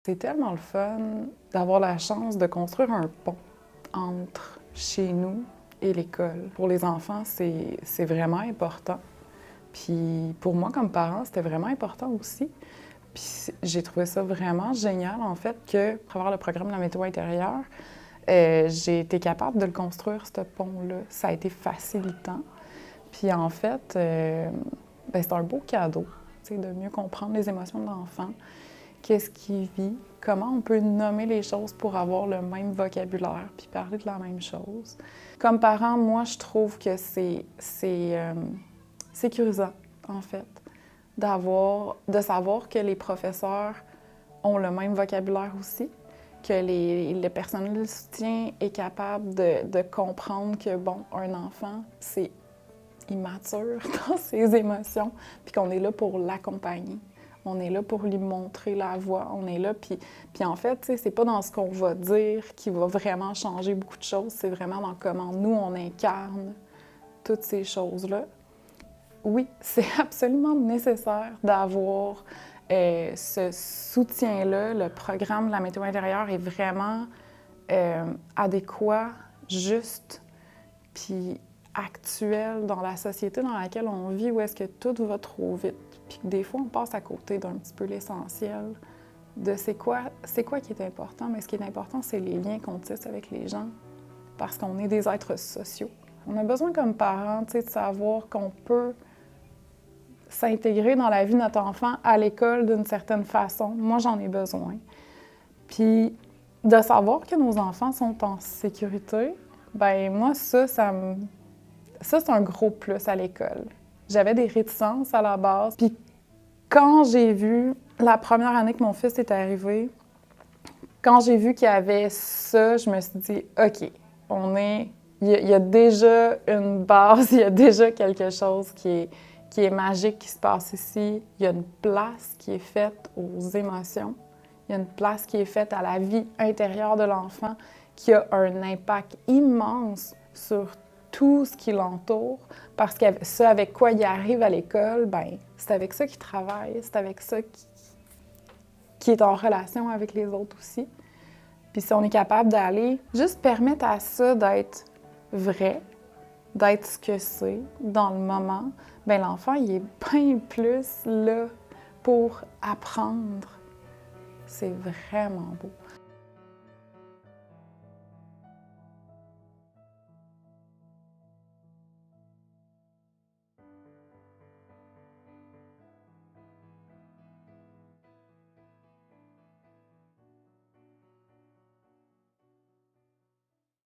C'est tellement le fun d'avoir la chance de construire un pont entre chez nous et l'école. Pour les enfants, c'est vraiment important. Puis pour moi, comme parent, c'était vraiment important aussi. Puis j'ai trouvé ça vraiment génial, en fait, que, à travers le programme de la météo intérieure, j'ai été capable de le construire, ce pont-là. Ça a été facilitant. Puis en fait, c'est un beau cadeau, de mieux comprendre les émotions de l'enfant. Qu'est-ce qu'il vit, comment on peut nommer les choses pour avoir le même vocabulaire puis parler de la même chose. Comme parent, moi, je trouve que c'est sécurisant, en fait, de savoir que les professeurs ont le même vocabulaire aussi, que le personnel de soutien est capable de comprendre que, bon, un enfant, c'est immature dans ses émotions, puis qu'on est là pour l'accompagner. On est là pour lui montrer la voie. On est là, puis en fait, c'est pas dans ce qu'on va dire qui va vraiment changer beaucoup de choses. C'est vraiment dans comment nous, on incarne toutes ces choses-là. Oui, c'est absolument nécessaire d'avoir ce soutien-là. Le programme de la météo intérieure est vraiment adéquat, juste, puis actuel dans la société dans laquelle on vit, où est-ce que tout va trop vite. Puis que des fois, on passe à côté d'un petit peu l'essentiel de c'est quoi qui est important. Mais ce qui est important, c'est les liens qu'on tisse avec les gens, parce qu'on est des êtres sociaux. On a besoin comme parents, de savoir qu'on peut s'intégrer dans la vie de notre enfant à l'école d'une certaine façon. Moi, j'en ai besoin. Puis de savoir que nos enfants sont en sécurité, ben moi, ça, c'est un gros plus à l'école. J'avais des réticences à la base. Puis quand j'ai vu, la première année que mon fils est arrivé, quand j'ai vu qu'il y avait ça, je me suis dit, OK, il y a déjà une base, il y a déjà quelque chose qui est magique qui se passe ici. Il y a une place qui est faite aux émotions. Il y a une place qui est faite à la vie intérieure de l'enfant qui a un impact immense sur tout ce qui l'entoure, parce que ce avec quoi il arrive à l'école, ben c'est avec ça qu'il travaille, c'est avec ça qui est en relation avec les autres aussi. Puis si on est capable d'aller juste permettre à ça d'être vrai, d'être ce que c'est dans le moment, ben l'enfant, il est bien plus là pour apprendre. C'est vraiment beau.